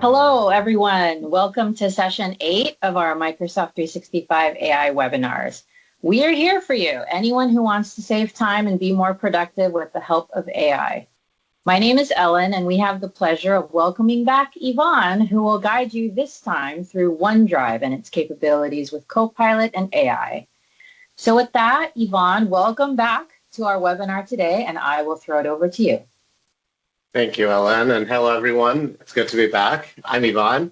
Hello, everyone. Welcome to session 8 of our Microsoft 365 AI webinars. We are here for you, anyone who wants to save time and be more productive with the help of AI. My name is Ellen, and we have the pleasure of welcoming back Yvonne, who will guide you this time through OneDrive and its capabilities with Copilot and AI. So with that, Yvonne, welcome back to our webinar today, and I will throw it over to you. Thank you, Ellen, and hello, everyone. It's good to be back. I'm Yvonne.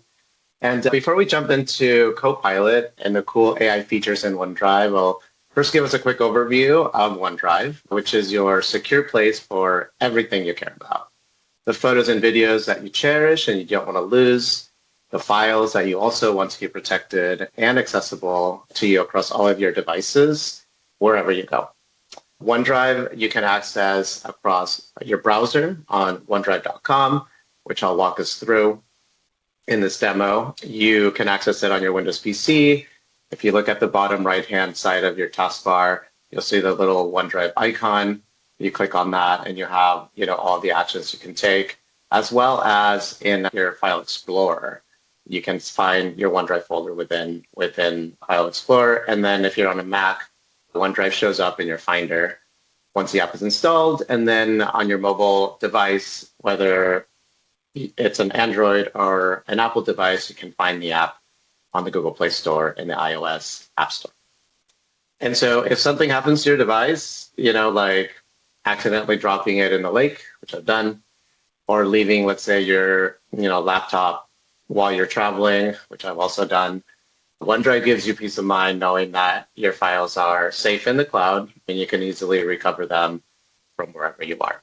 And before we jump into Copilot and the cool AI features in OneDrive, I'll first give us a quick overview of OneDrive, which is your secure place for everything you care about. The photos and videos that you cherish and you don't want to lose, the files that you also want to keep protected and accessible to you across all of your devices, wherever you go. OneDrive you can access across your browser on OneDrive.com, which I'll walk us through in this demo. You can access it on your Windows PC. If you look at the bottom right-hand side of your taskbar, you'll see the little OneDrive icon. You click on that and you have all the actions you can take, as well as in your File Explorer. You can find your OneDrive folder within File Explorer. And then if you're on a Mac, OneDrive shows up in your Finder once the app is installed, and then on your mobile device, whether it's an Android or an Apple device, you can find the app on the Google Play Store and the iOS App Store. And so if something happens to your device, like accidentally dropping it in the lake, which I've done, or leaving, let's say, your laptop while you're traveling, which I've also done, OneDrive gives you peace of mind knowing that your files are safe in the cloud and you can easily recover them from wherever you are.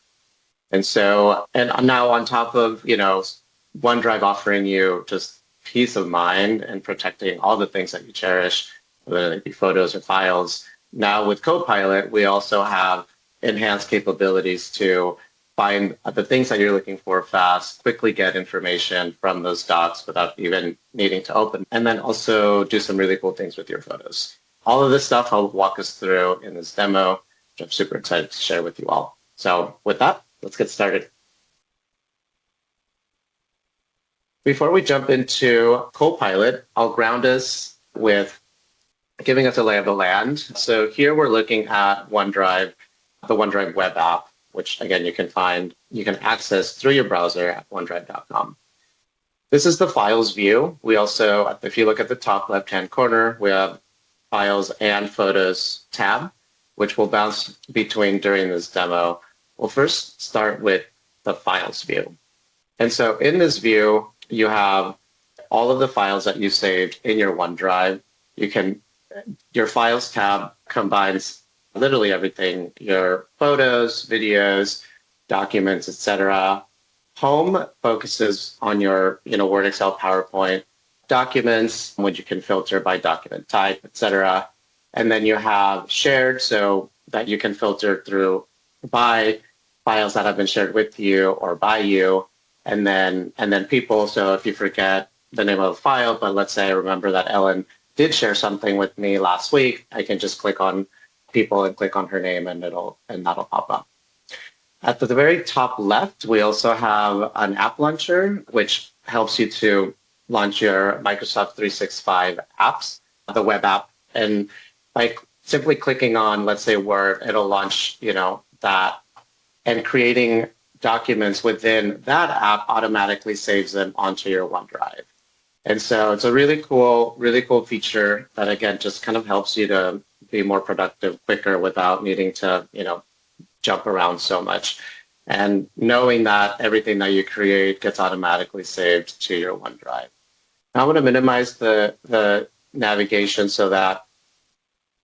And now on top of, OneDrive offering you just peace of mind and protecting all the things that you cherish, whether they be photos or files. Now with Copilot, we also have enhanced capabilities to find the things that you're looking for fast, quickly get information from those docs without even needing to open, and then also do some really cool things with your photos. All of this stuff I'll walk us through in this demo, which I'm super excited to share with you all. So with that, let's get started. Before we jump into Copilot, I'll ground us with giving us a lay of the land. So here we're looking at OneDrive, the OneDrive web app, which again you can access through your browser at OneDrive.com. This is the files view. We also, if you look at the top left-hand corner, we have files and photos tab, which we'll bounce between during this demo. We'll first start with the files view. And so in this view, you have all of the files that you saved in your OneDrive. Your files tab combines literally everything, your photos, videos, documents, etc. Home focuses on your Word, Excel, PowerPoint documents, which you can filter by document type, etc. And then you have shared, so that you can filter through by files that have been shared with you or by you, and then people. So if you forget the name of the file, but let's say I remember that Ellen did share something with me last week, I can just click on people and click on her name and that'll pop up. At the very top left, we also have an app launcher, which helps you to launch your Microsoft 365 apps, the web app. And by simply clicking on, let's say, Word, it'll launch, that, and creating documents within that app automatically saves them onto your OneDrive. And so it's a really cool feature that, again, just kind of helps you to be more productive quicker without needing to, jump around so much. And knowing that everything that you create gets automatically saved to your OneDrive. Now I'm going to minimize the navigation so that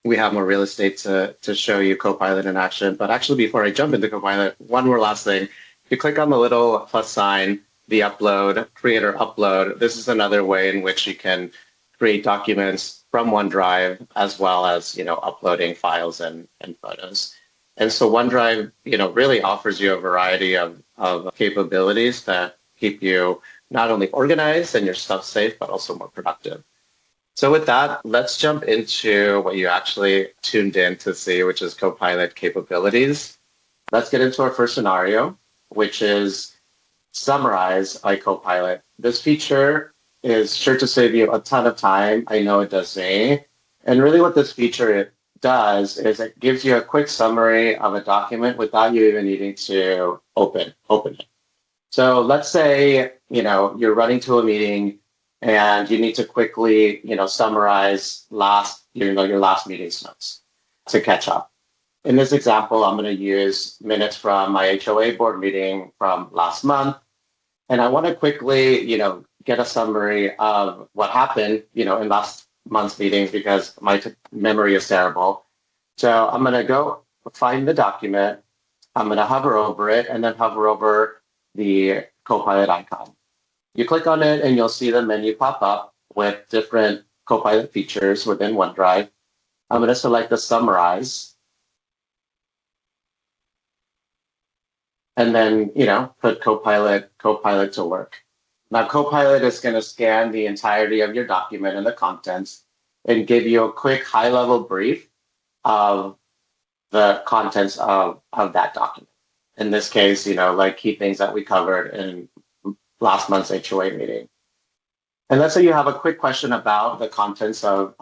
we have more real estate to show you Copilot in action. But actually, before I jump into Copilot, one more last thing. If you click on the little plus sign, the upload, create or upload, this is another way in which you can create documents from OneDrive, as well as uploading files and photos. And so OneDrive really offers you a variety of capabilities that keep you not only organized and your stuff safe, but also more productive. So with that, let's jump into what you actually tuned in to see, which is Copilot capabilities. Let's get into our first scenario, which is Summarize by Copilot. This feature is sure to save you a ton of time. I know it does me. And really what this feature does is it gives you a quick summary of a document without you even needing to open it. So let's say, you're running to a meeting and you need to quickly, summarize your last meeting's notes to catch up. In this example, I'm going to use minutes from my HOA board meeting from last month. And I want to quickly, get a summary of what happened, in last month's meeting because my memory is terrible. So I'm going to go find the document. I'm going to hover over it and then hover over the Copilot icon. You click on it and you'll see the menu pop up with different Copilot features within OneDrive. I'm going to select the Summarize. And then, put Copilot to work. Now, Copilot is going to scan the entirety of your document and the contents and give you a quick high-level brief of the contents of that document. In this case, like key things that we covered in last month's HOA meeting. And let's say you have a quick question about the contents of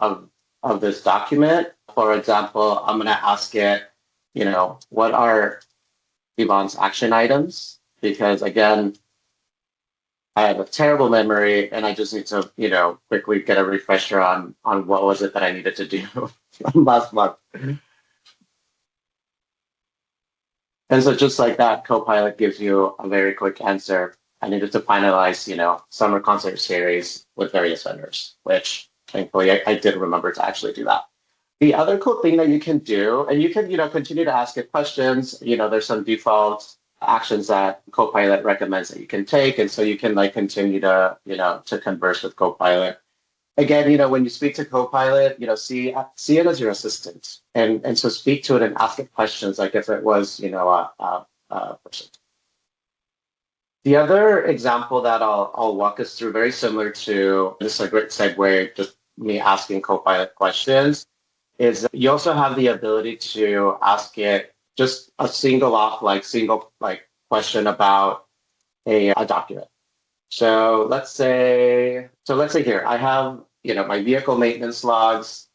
this document. For example, I'm going to ask it, what are Yvonne's action items? Because again, I have a terrible memory and I just need to, quickly get a refresher on what was it that I needed to do last month. And so just like that, Copilot gives you a very quick answer. I needed to finalize, summer concert series with various vendors, which thankfully I did remember to actually do that. The other cool thing that you can do, and you can, continue to ask it questions. There's some default actions that Copilot recommends that you can take, and so you can continue to, to converse with Copilot. Again, when you speak to Copilot, see it as your assistant, and so speak to it and ask it questions like if it was, a person. The other example that I'll walk us through, very similar to this, is a great segue, just me asking Copilot questions, is you also have the ability to ask it just a single question about a document. So let's say here I have, my vehicle maintenance logs.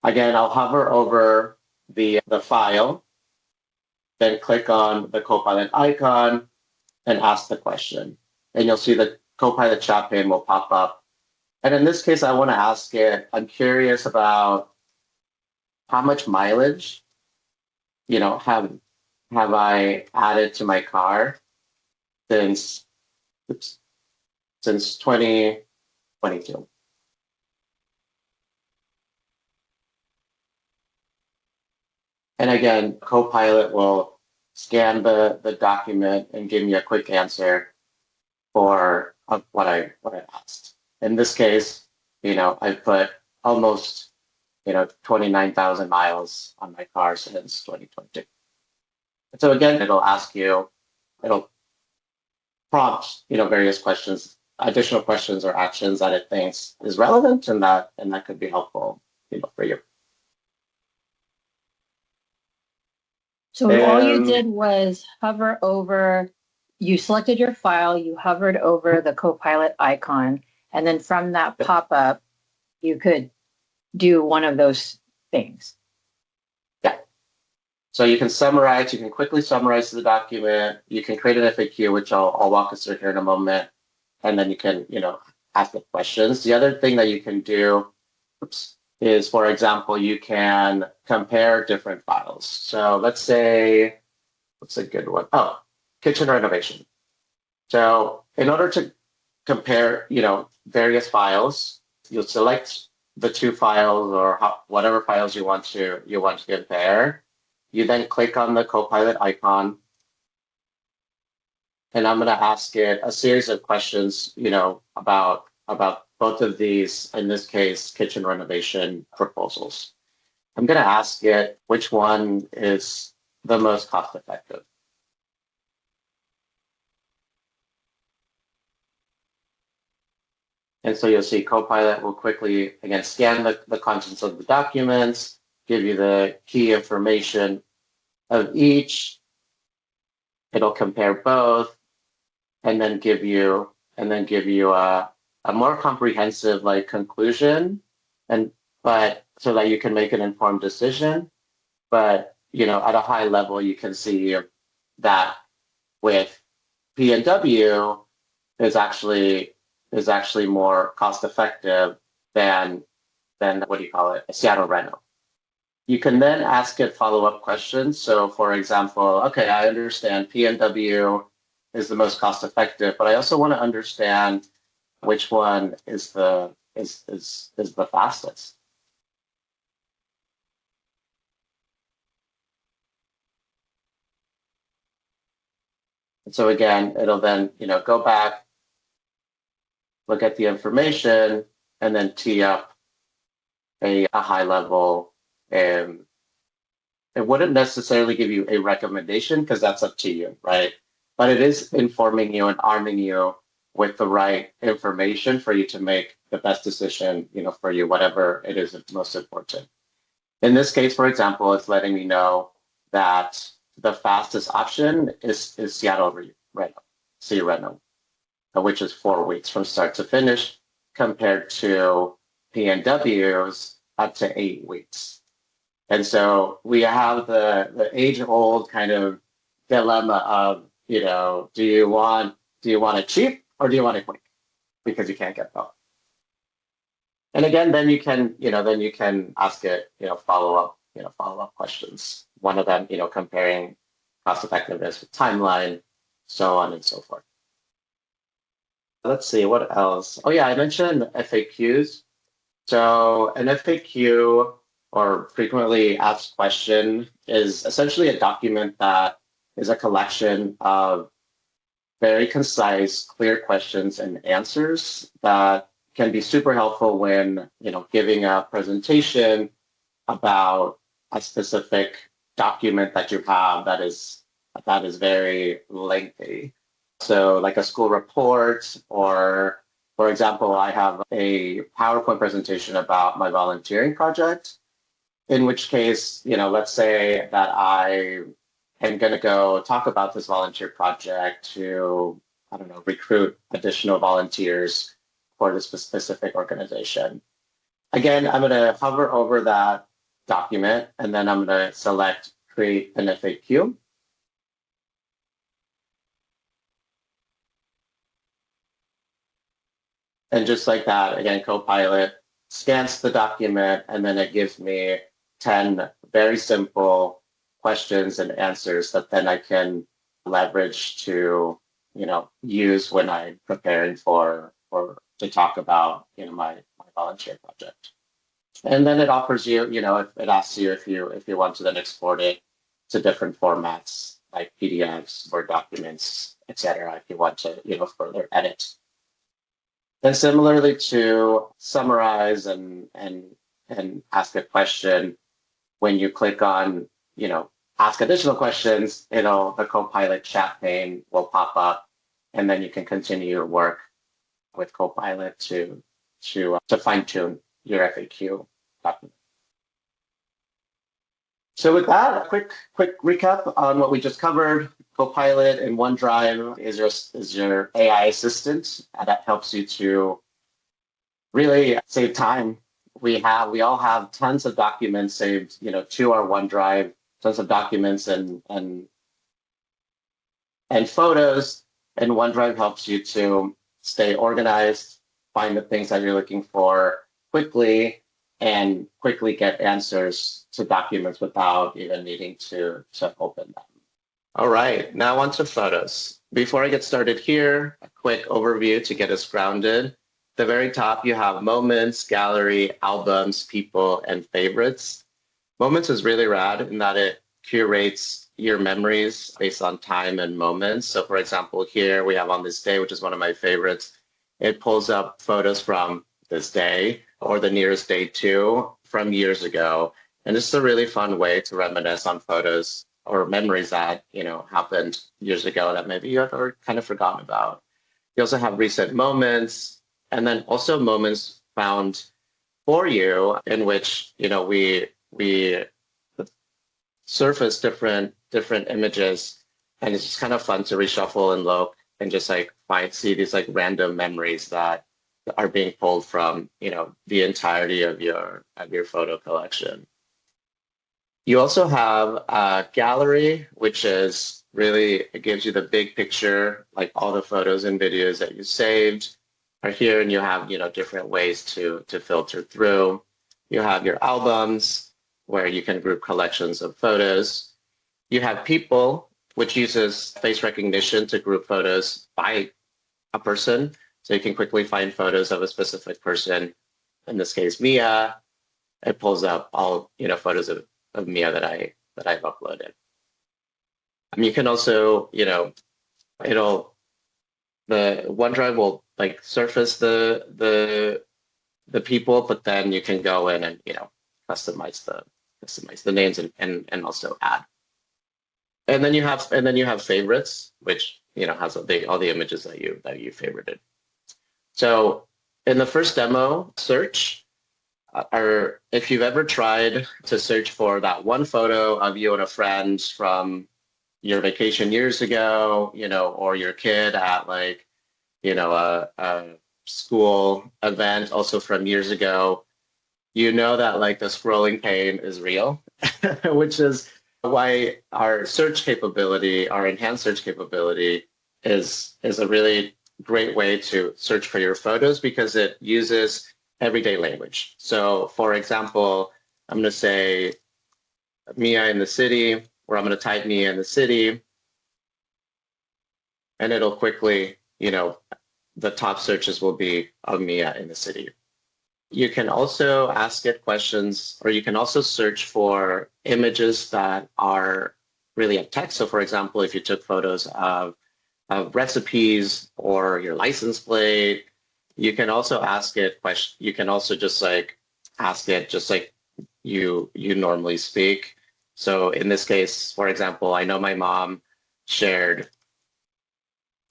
Again, I'll hover over the file, then click on the Copilot icon and ask the question. And you'll see the Copilot chat pane will pop up. And in this case, I want to ask it, I'm curious about how much mileage, have I added to my car since 2022. And again, Copilot will scan the document and give me a quick answer for what I asked. In this case, I put almost 29,000 miles on my car since 2022. So again, it'll prompt, various questions, additional questions or actions that it thinks is relevant and that could be helpful, for you. So all you did was hover over, you selected your file, you hovered over the Copilot icon, and then from that pop-up, you could do one of those things. Yeah. So you can summarize, you can quickly summarize the document, you can create an FAQ, which I'll walk us through here in a moment, and then you can, ask the questions. The other thing that you can do, is, for example, you can compare different files. So let's say, what's a good one? Oh, kitchen renovation. So in order to compare, various files, you'll select the two files or whatever files you want to compare. You then click on the Copilot icon, and I'm going to ask it a series of questions, about both of these, in this case, kitchen renovation proposals. I'm going to ask it which one is the most cost effective. And so you'll see Copilot will quickly, again, scan the contents of the documents, give you the key information of each. It'll compare both. and then give you a more comprehensive like conclusion, and but so that you can make an informed decision. But at a high level, you can see that with P&W is actually more cost effective than what do you call it, a Seattle Reno. You can then ask it follow-up questions. So for example, okay, I understand P&W is the most cost effective, but I also want to understand which one is the fastest. And so again, it'll then go back, look at the information, and then tee up a high level. And it wouldn't necessarily give you a recommendation because that's up to you, right? But it is informing you and arming you with the right information for you to make the best decision, for you, whatever it is most important. In this case, for example, it's letting me know that the fastest option is Seattle Reno, which is 4 weeks from start to finish, compared to P&W's up to 8 weeks. And so we have the age-old kind of dilemma of, do you want it cheap or do you want it quick? Because you can't get both. And again, then you can ask it, follow up questions. One of them, comparing cost effectiveness with timeline, so on and so forth. Let's see, what else? Oh yeah, I mentioned FAQs. So an FAQ, or frequently asked question, is essentially a document that is a collection of very concise, clear questions and answers that can be super helpful when giving a presentation about a specific document that you have that is very lengthy. So like a school report, or for example, I have a PowerPoint presentation about my volunteering project, in which case, let's say that I am going to go talk about this volunteer project to, I don't know, recruit additional volunteers for this specific organization. Again, I'm going to hover over that document, and then I'm going to select create an FAQ. And just like that, again, Copilot scans the document, and then it gives me 10 very simple questions and answers that then I can leverage to, use when I'm preparing to talk about, my volunteer project. And then it offers you, if it asks you if you want to then export it to different formats like PDFs, Word documents, etc. If you want to, further edit. Then similarly to summarize and ask a question, when you click on, ask additional questions, the Copilot chat pane will pop up, and then you can continue your work with Copilot to fine tune your FAQ document. So with that, a quick recap on what we just covered. Copilot in OneDrive is your AI assistant that helps you to really save time. We all have tons of documents saved, to our OneDrive, tons of documents and photos. And OneDrive helps you to stay organized, find the things that you're looking for quickly, and quickly get answers to documents without even needing to open them. All right, now on to photos. Before I get started here, a quick overview to get us grounded. At the very top, you have moments, gallery, albums, people, and favorites. Moments is really rad in that it curates your memories based on time and moments. So for example, here we have on this day, which is one of my favorites. It pulls up photos from this day or the nearest day to from years ago. And this is a really fun way to reminisce on photos or memories that, happened years ago that maybe you had already kind of forgotten about. You also have recent moments, and then also moments found for you in which, we surface different images, and it's just kind of fun to reshuffle and look and just like see these like random memories that are being pulled from, the entirety of your photo collection. You also have a gallery, which is really, it gives you the big picture, like all the photos and videos that you saved are here, and you have, different ways to filter through. You have your albums where you can group collections of photos. You have people, which uses face recognition to group photos by a person. So you can quickly find photos of a specific person. In this case, Mia. It pulls up all, photos of Mia that I've uploaded. You can also, the OneDrive will like surface the people, but then you can go in and, customize the names and also add. And then you have favorites, which, has all the images that you favorited. So in the first demo search, or if you've ever tried to search for that one photo of you and a friend from your vacation years ago, or your kid at like, a school event also from years ago, that like the scrolling pain is real, which is why our search capability, our enhanced search capability is a really great way to search for your photos because it uses everyday language. So for example, I'm going to say Mia in the city, or I'm going to type Mia in the city, and it'll quickly, the top searches will be of Mia in the city. You can also ask it questions, or you can also search for images that are really a text. So for example, if you took photos of recipes or your license plate, you can also ask it questions. You can also just like ask it just like you normally speak. So in this case, for example, I know my mom shared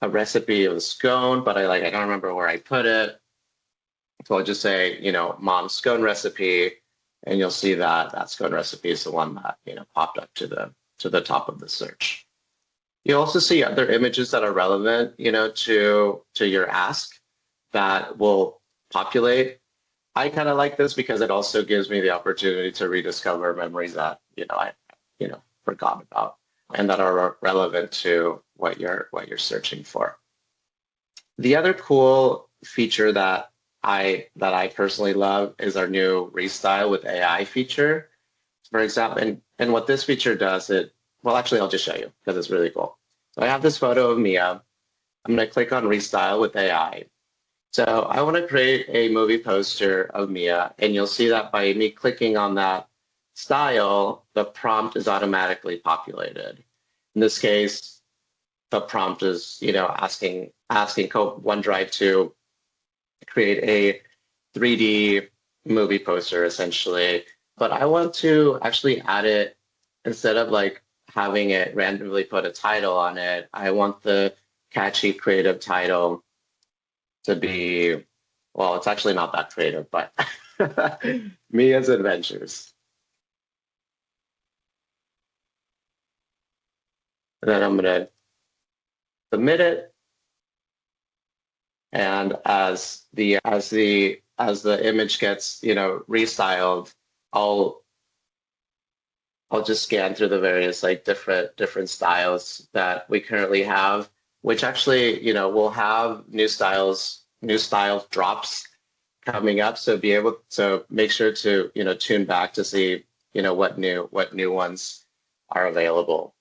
a recipe of a scone, but I don't remember where I put it. So I'll just say, mom's scone recipe, and you'll see that scone recipe is the one that, popped up to the top of the search. You also see other images that are relevant, to your ask that will populate. I kind of like this because it also gives me the opportunity to rediscover memories that, I forgot about and that are relevant to what you're searching for. The other cool feature that I personally love is our new Restyle with AI feature. For example, and what this feature does, actually I'll just show you because it's really cool. So I have this photo of Mia. I'm going to click on Restyle with AI. So I want to create a movie poster of Mia, and you'll see that by me clicking on that style, the prompt is automatically populated. In this case, the prompt is, asking OneDrive to create a 3D movie poster essentially. But I want to actually add it instead of like having it randomly put a title on it. I want the catchy creative title to be, well, it's actually not that creative, but Mia's Adventures. And then I'm going to submit it. And as the image gets, restyled, I'll just scan through the various like different styles that we currently have, which actually, we'll have new style drops coming up. So make sure to, tune back to see, what new ones are available.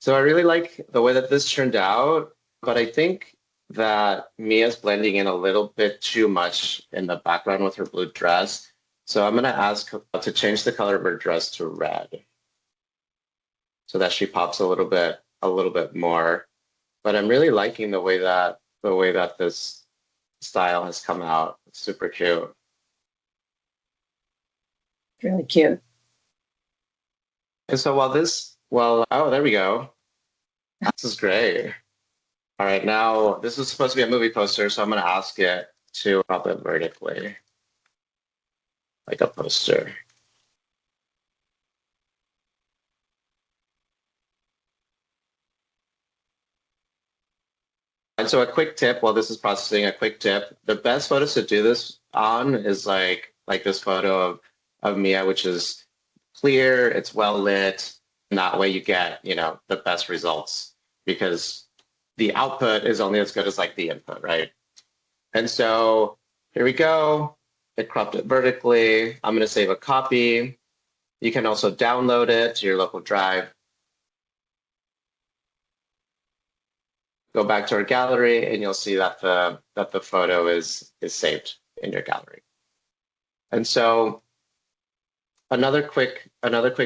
So I really like the way that this turned out, but I think that Mia's blending in a little bit too much in the background with her blue dress. So I'm going to ask to change the color of her dress to red so that she pops a little bit more. But I'm really liking the way that this style has come out. It's super cute. Really cute. And so oh, there we go. This is great. All right, now this is supposed to be a movie poster, so I'm going to ask it to prop it vertically, like a poster. And so a quick tip, while this is processing, a quick tip, the best photos to do this on is like this photo of Mia, which is clear, it's well lit, and that way you get, the best results because the output is only as good as like the input, right? And so here we go. It cropped it vertically. I'm going to save a copy. You can also download it to your local drive. Go back to our gallery, and you'll see that the photo is saved in your gallery. And so another quick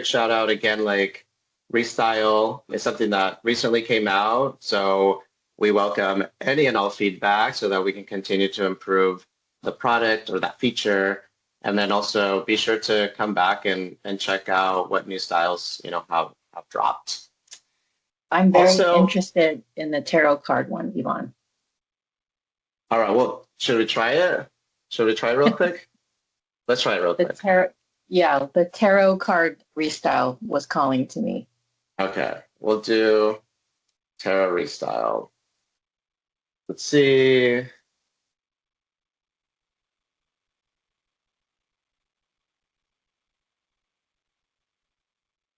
shout out again, like Restyle is something that recently came out. So we welcome any and all feedback so that we can continue to improve the product or that feature. And then also be sure to come back and check out what new styles have dropped. I'm very interested in the tarot card one, Yvonne. All right. Well, should we try it? Should we try it real quick? Let's try it real quick. The tarot card Restyle was calling to me. Okay. We'll do tarot Restyle. Let's see.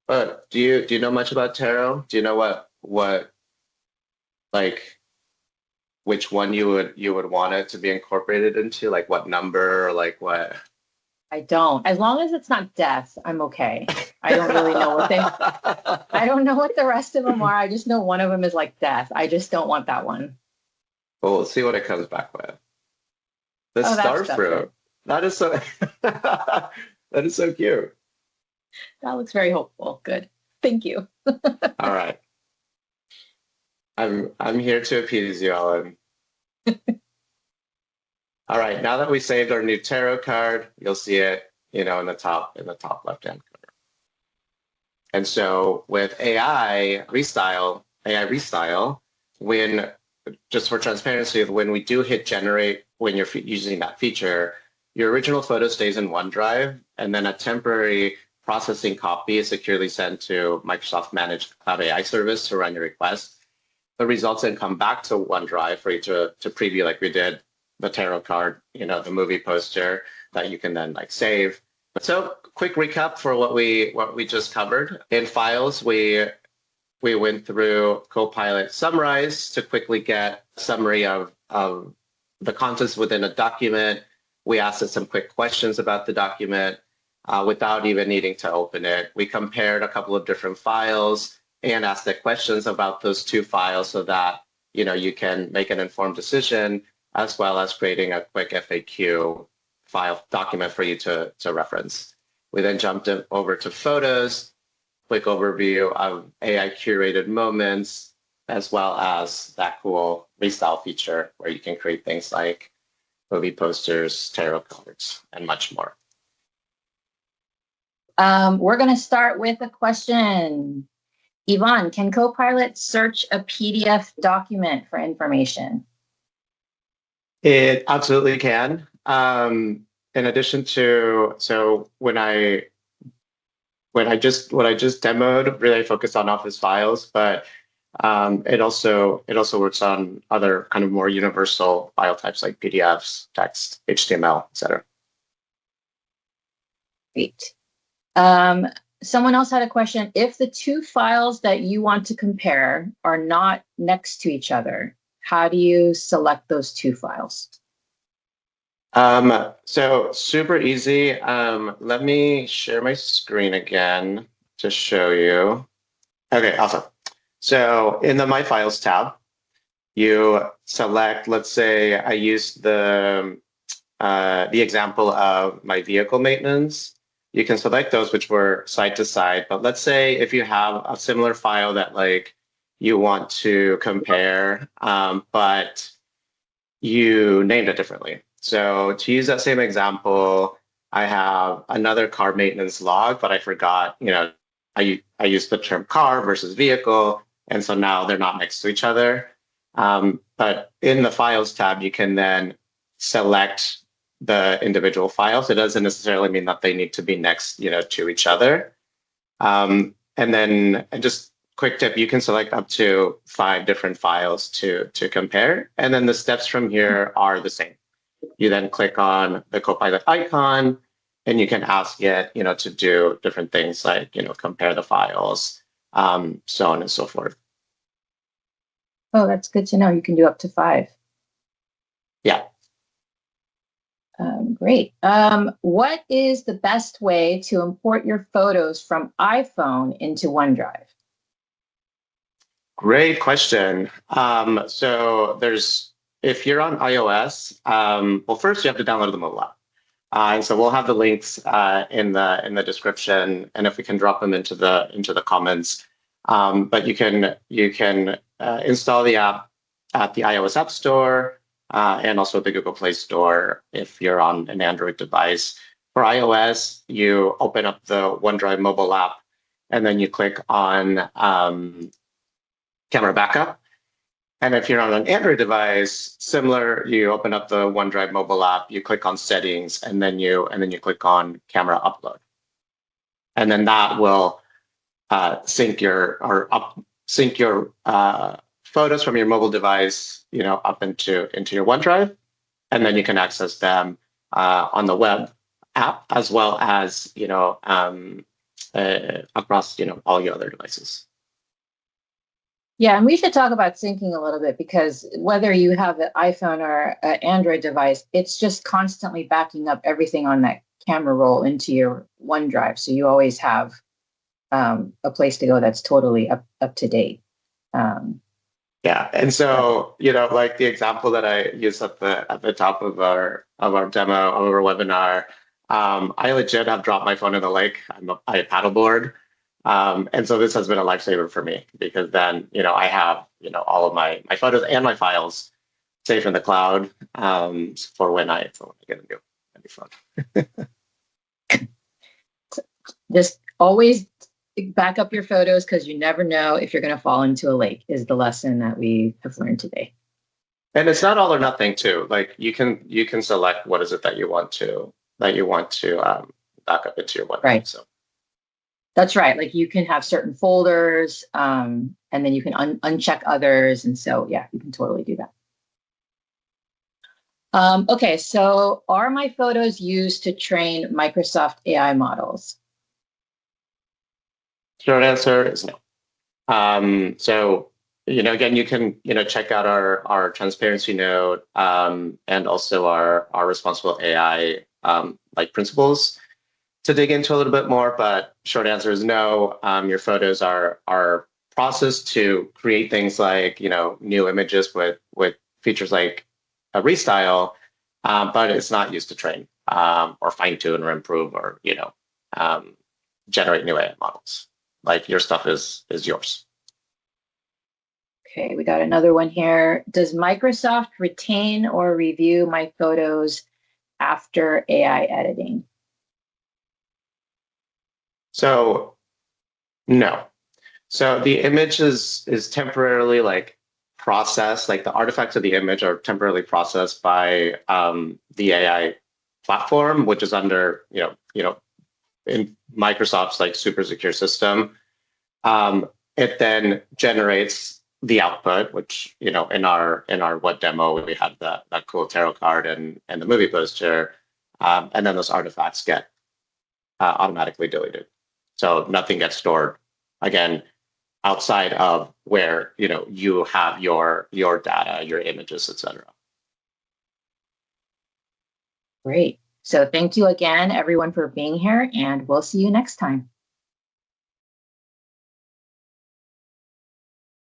But do you know much about tarot? Do you know what like which one you would want it to be incorporated into? Like what number or like what? I don't. As long as it's not death, I'm okay. I don't really know what I don't know what the rest of them are. I just know one of them is like death. I just don't want that one. Well, we'll see what it comes back with. The star fruit. That is so that is so cute. That looks very hopeful. Good. Thank you. All right. I'm here to appease you, Ellen. All right. Now that we saved our new tarot card, you'll see it, in the top left-hand corner. And so with AI Restyle, when just for transparency, when we do hit generate, when you're using that feature, your original photo stays in OneDrive, and then a temporary processing copy is securely sent to Microsoft Managed Cloud AI Service to run your request. The results then come back to OneDrive for you to preview like we did the tarot card, the movie poster that you can then like save. So quick recap for what we just covered. In files, we went through Copilot Summarize to quickly get a summary of the contents within a document. We asked it some quick questions about the document without even needing to open it. We compared a couple of different files and asked it questions about those two files so that you can make an informed decision, as well as creating a quick FAQ file document for you to reference. We then jumped over to photos, quick overview of AI curated moments, as well as that cool Restyle feature where you can create things like movie posters, tarot cards, and much more. We're going to start with a question. Yvonne, can Copilot search a PDF document for information? It absolutely can. In addition to, so when I just demoed, really focused on Office files, but it also works on other kind of more universal file types like PDFs, text, HTML, etc. Great. Someone else had a question. If the two files that you want to compare are not next to each other, how do you select those two files? So super easy. Let me share my screen again to show you. Okay, awesome. So in the My Files tab, you select, let's say I used the example of my vehicle maintenance. You can select those which were side to side, but let's say if you have a similar file that like you want to compare, but you named it differently. So to use that same example, I have another car maintenance log, but I forgot, I used the term car versus vehicle, and so now they're not next to each other. But in the Files tab, you can then select the individual files. It doesn't necessarily mean that they need to be next, to each other. And then just quick tip, you can select up to 5 different files to compare. And then the steps from here are the same. You then click on the Copilot icon, and you can ask it, to do different things like, compare the files, so on and so forth. Oh, that's good to know. You can do up to 5. Yeah. Great. What is the best way to import your photos from iPhone into OneDrive? Great question. So if you're on iOS, well, first you have to download the mobile app. And so we'll have the links in the description, and if we can drop them into the comments. But you can install the app at the iOS App Store and also the Google Play Store if you're on an Android device. For iOS, you open up the OneDrive mobile app, and then you click on Camera Backup. And if you're on an Android device, similar, you open up the OneDrive mobile app, you click on Settings, and then you click on Camera Upload. And then that will sync your photos from your mobile device, up into your OneDrive, and then you can access them on the web app as well as across all your other devices. Yeah, and we should talk about syncing a little bit, because whether you have an iPhone or an Android device, it's just constantly backing up everything on that camera roll into your OneDrive. So you always have a place to go that's totally up to date. Yeah, and so like the example that I used at the top of our demo of our webinar, I legit have dropped my phone in the lake. I paddleboard. And so this has been a lifesaver for me, because then, I have, all of my photos and my files safe in the cloud for when I get a new phone. Just always back up your photos, because you never know if you're going to fall into a lake, is the lesson that we have learned today. And it's not all or nothing too. Like you can select what is it that you want to back up into your OneDrive. Right. So. That's right. Like you can have certain folders, and then you can uncheck others. And so, yeah, you can totally do that. Okay, so are my photos used to train Microsoft AI models? Short answer is no. So, again, you can, check out our transparency note and also our responsible AI principles to dig into a little bit more, but short answer is no. Your photos are processed to create things like new images with features like a Restyle, but it's not used to train or fine tune or improve or generate new AI models. Like your stuff is yours. Okay, we got another one here. Does Microsoft retain or review my photos after AI editing? So no. So the image is temporarily processed, like the artifacts of the image are temporarily processed by the AI platform, which is under in Microsoft's super secure system. It then generates the output, which in our web demo we had that cool tarot card and the movie poster, and then those artifacts get automatically deleted. So nothing gets stored again outside of where you have your data, your images, etc. Great. So thank you again, everyone, for being here, and we'll see you next time.